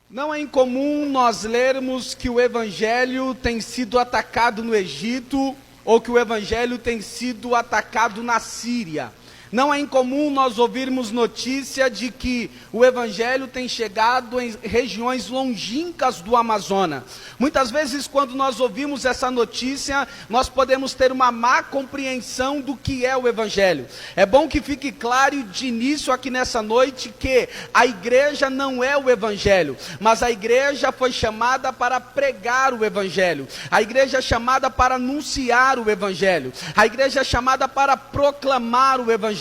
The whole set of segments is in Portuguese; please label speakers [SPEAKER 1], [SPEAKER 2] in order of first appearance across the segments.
[SPEAKER 1] Não é incomum nós lermos que o Evangelho tem sido atacado no Egito, ou que o Evangelho tem sido atacado na Síria. Não é incomum nós ouvirmos notícia de que o Evangelho tem chegado em regiões longínquas do Amazonas. Muitas vezes, quando nós ouvimos essa notícia, nós podemos ter uma má compreensão do que é o Evangelho. É bom que fique claro de início aqui nessa noite que a igreja não é o Evangelho, mas a igreja foi chamada para pregar o Evangelho. A igreja é chamada para anunciar o Evangelho. A igreja é chamada para proclamar o Evangelho.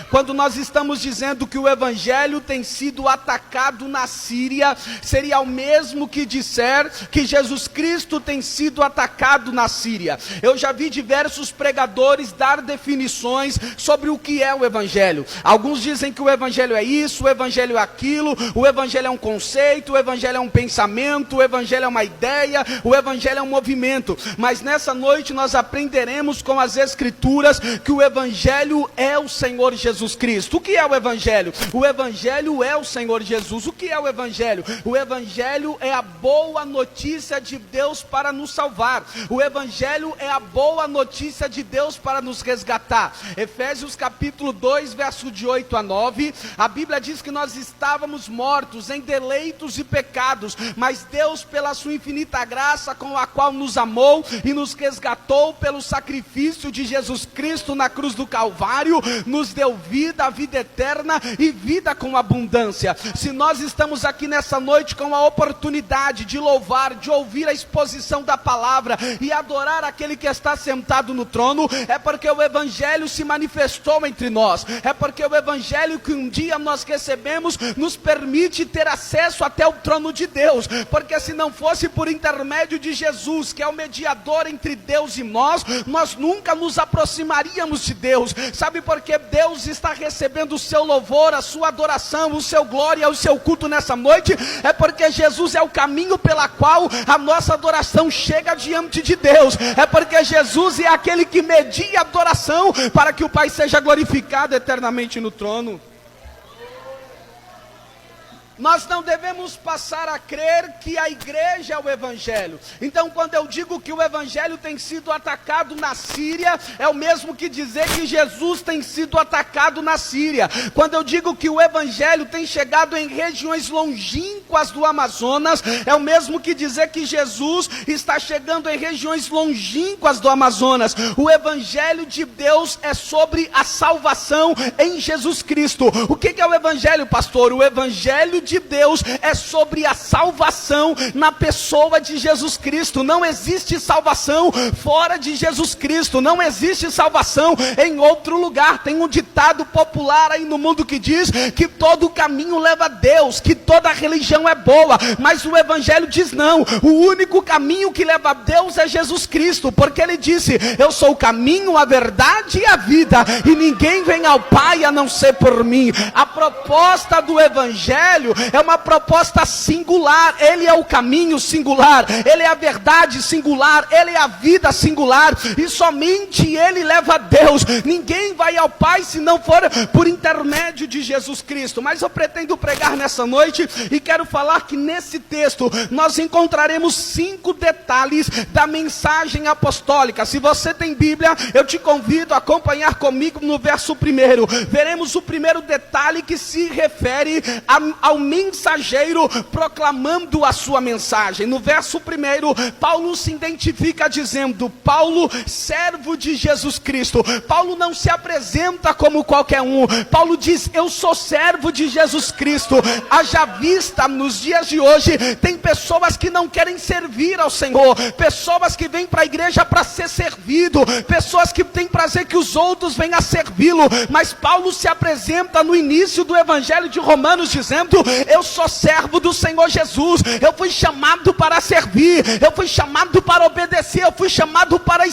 [SPEAKER 1] Quando nós estamos dizendo que o Evangelho tem sido atacado na Síria, seria o mesmo que disser que Jesus Cristo tem sido atacado na Síria. Eu já vi diversos pregadores dar definições sobre o que é o Evangelho. Alguns dizem que o Evangelho é isso, o Evangelho é aquilo, o Evangelho é um conceito, o Evangelho é um pensamento, o Evangelho é uma ideia, o Evangelho é um movimento. Mas nessa noite nós aprenderemos com as Escrituras que o Evangelho é o Senhor Jesus Cristo. O que é o Evangelho? O Evangelho é o Senhor Jesus. O que é o Evangelho? O Evangelho é a boa notícia de Deus para nos salvar. O Evangelho é a boa notícia de Deus para nos resgatar. Efésios capítulo 2, verso de 8 a 9, a Bíblia diz que nós estávamos mortos em deleitos e pecados, mas Deus, pela sua infinita graça com a qual nos amou e nos resgatou pelo sacrifício de Jesus Cristo na cruz do Calvário, nos deu vida, a vida eterna e vida com abundância. Se nós estamos aqui nessa noite com a oportunidade de louvar, de ouvir a exposição da palavra e adorar aquele que está sentado no trono, é porque o Evangelho se manifestou entre nós, é porque o Evangelho que um dia nós recebemos nos permite ter acesso até o trono de Deus, porque se não fosse por intermédio de Jesus, que é o mediador entre Deus e nós nunca nos aproximaríamos de Deus. Sabe por que Deus está recebendo o seu louvor, a sua adoração, o seu glória, o seu culto nessa noite? É porque Jesus é o caminho pela qual a nossa adoração chega diante de Deus. É porque Jesus é aquele que media a adoração para que o Pai seja glorificado eternamente no trono. Nós não devemos passar a crer que a igreja é o Evangelho. Então, quando eu digo que o Evangelho tem sido atacado na Síria, é o mesmo que dizer que Jesus tem sido atacado na Síria. Quando eu digo que o Evangelho tem chegado em regiões longínquas do Amazonas, é o mesmo que dizer que Jesus está chegando em regiões longínquas do Amazonas. O Evangelho de Deus é sobre a salvação em Jesus Cristo. O que é o Evangelho, pastor? O Evangelho de Deus é sobre a salvação na pessoa de Jesus Cristo. Não existe salvação fora de Jesus Cristo, não existe salvação em outro lugar. Tem um ditado popular aí no mundo que diz que todo caminho leva a Deus, que toda religião é boa, mas o Evangelho diz não, o único caminho que leva a Deus é Jesus Cristo, porque ele disse: eu sou o caminho, a verdade e a vida, e ninguém vem ao Pai a não ser por mim. A proposta do Evangelho é uma proposta singular. Ele é o caminho singular, ele é a verdade singular, ele é a vida singular, e somente ele leva a Deus. Ninguém vai ao Pai se não for por intermédio de Jesus Cristo. Mas eu pretendo pregar nessa noite e quero falar que nesse texto nós encontraremos 5 detalhes da mensagem apostólica. Se você tem Bíblia, eu te convido a acompanhar comigo no verso 1. Veremos o primeiro detalhe, que se refere ao mensageiro proclamando a sua mensagem. No verso 1, Paulo se identifica dizendo: Paulo, servo de Jesus Cristo. Paulo não se apresenta como qualquer um. Paulo diz: eu sou servo de Jesus Cristo. Haja vista, nos dias de hoje, tem pessoas que não querem servir ao Senhor, pessoas que vêm para a igreja para ser servido, pessoas que têm prazer que os outros venham a servi-lo. Mas Paulo se apresenta no início do Evangelho de Romanos dizendo: eu sou servo do Senhor Jesus, eu fui chamado para servir, eu fui chamado para obedecer, eu fui chamado para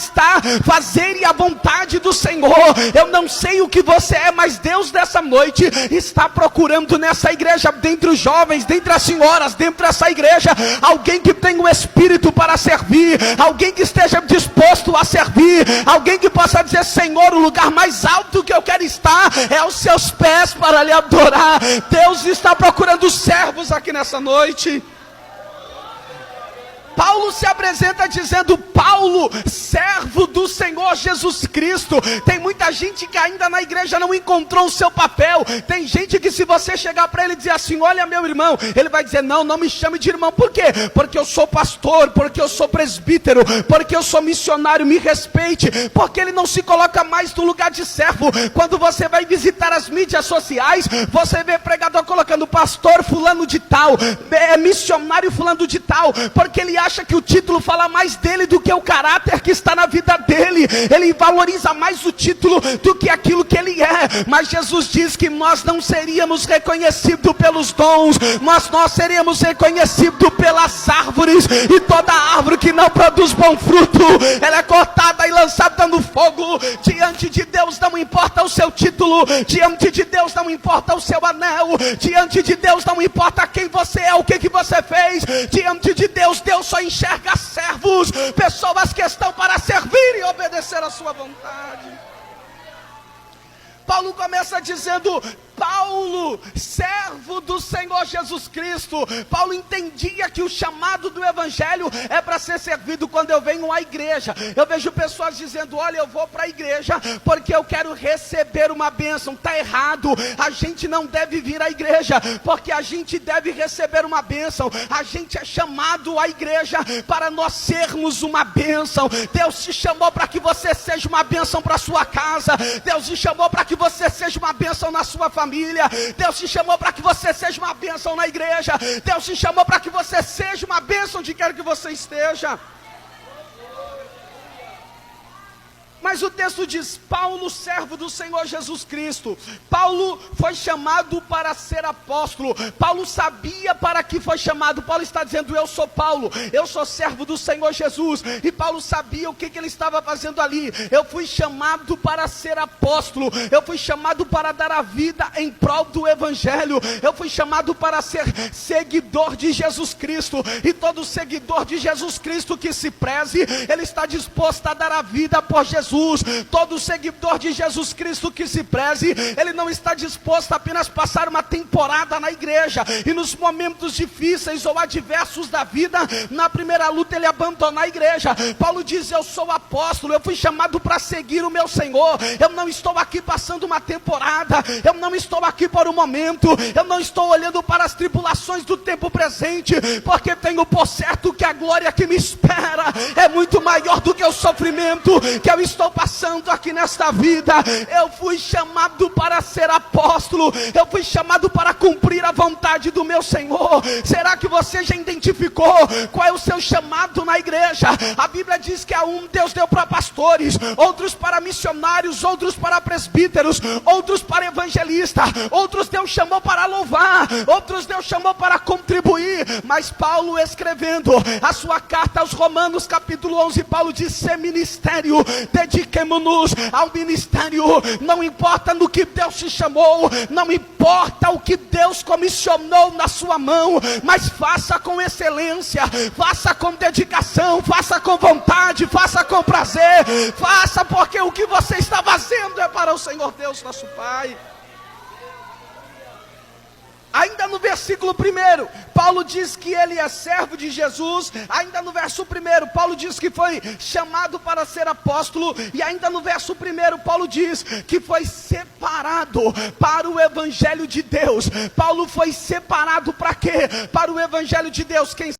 [SPEAKER 1] fazer a vontade do Senhor. Eu não sei o que você é, mas Deus nessa noite está procurando nessa igreja, dentre os jovens, dentre as senhoras, dentro dessa igreja, alguém que tenha o espírito para servir, alguém que esteja disposto a servir, alguém que possa dizer: Senhor, o lugar mais alto que eu quero estar é aos seus pés para lhe adorar. Deus está procurando servos aqui nessa noite. Paulo se apresenta dizendo: Paulo, servo do Senhor Jesus Cristo. Tem muita gente que ainda na igreja não encontrou o seu papel. Tem gente que, se você chegar para ele e dizer assim: olha, meu irmão, ele vai dizer: não, não me chame de irmão. Por quê? Porque eu sou pastor, porque eu sou presbítero, porque eu sou missionário, me respeite. Porque ele não se coloca mais no lugar de servo. Quando você vai visitar as mídias sociais, você vê pregador colocando pastor fulano de tal, missionário fulano de tal, porque ele acha que o título fala mais dele do que o caráter que está na vida dele. Ele valoriza mais o título do que aquilo que ele é. Mas Jesus diz que nós não seríamos reconhecidos pelos dons, mas nós seríamos reconhecidos pelas árvores. E toda árvore que não produz bom fruto, ela é cortada e lançada no fogo. Diante de Deus não importa o seu título, diante de Deus não importa o seu anel, diante de Deus não importa quem você é, o que você fez. Diante de Deus, Deus só enxerga servos, pessoas que estão para servir e obedecer a sua vontade. Paulo começa dizendo: Paulo, servo do Senhor Jesus Cristo. Paulo entendia que o chamado do evangelho é para ser servido. Quando eu venho à igreja, eu vejo pessoas dizendo: olha, eu vou para a igreja porque eu quero receber uma bênção. Está errado. A gente não deve vir à igreja porque a gente deve receber uma bênção. A gente é chamado à igreja para nós sermos uma bênção. Deus te chamou para que você seja uma bênção para a sua casa. Deus te chamou para que você seja uma bênção na sua família. Deus te chamou para que você seja uma bênção na igreja. Deus te chamou para que você seja uma bênção onde quer que você esteja. Mas o texto diz: Paulo, servo do Senhor Jesus Cristo. Paulo foi chamado para ser apóstolo. Paulo sabia para que foi chamado. Paulo está dizendo: eu sou Paulo, eu sou servo do Senhor Jesus. E Paulo sabia o que ele estava fazendo ali. Eu fui chamado para ser apóstolo. Eu fui chamado para dar a vida em prol do evangelho. Eu fui chamado para ser seguidor de Jesus Cristo. E todo seguidor de Jesus Cristo que se preze, ele está disposto a dar a vida por Jesus. Todo seguidor de Jesus Cristo que se preze, ele não está disposto a apenas passar uma temporada na igreja e nos momentos difíceis ou adversos da vida, na primeira luta, ele abandonar a igreja. Paulo diz: eu sou apóstolo, eu fui chamado para seguir o meu Senhor. Eu não estou aqui passando uma temporada, eu não estou aqui por um momento, eu não estou olhando para as tribulações do tempo presente, porque tenho por certo que a glória que me espera é muito maior do que o sofrimento que eu estou passando aqui nesta vida. Eu fui chamado para ser apóstolo, eu fui chamado para cumprir a vontade do meu Senhor. Será que você já identificou qual é o seu chamado na igreja? A Bíblia diz que a um Deus deu para pastores, outros para missionários, outros para presbíteros, outros para evangelistas, outros Deus chamou para louvar, outros Deus chamou para contribuir. Mas Paulo, escrevendo a sua carta aos Romanos capítulo 11, Paulo diz: ser ministério, dediquemo-nos ao ministério. Não importa no que Deus te chamou, não importa o que Deus comissionou na sua mão, mas faça com excelência, faça com dedicação, faça com vontade, faça com prazer, faça porque o que você está fazendo é para o Senhor Deus nosso Pai. Ainda no versículo 1, Paulo diz que ele é servo de Jesus. Ainda no verso 1, Paulo diz que foi chamado para ser apóstolo. E ainda no verso 1, Paulo diz que foi separado para o evangelho de Deus. Paulo foi separado para quê? Para o evangelho de Deus. Quem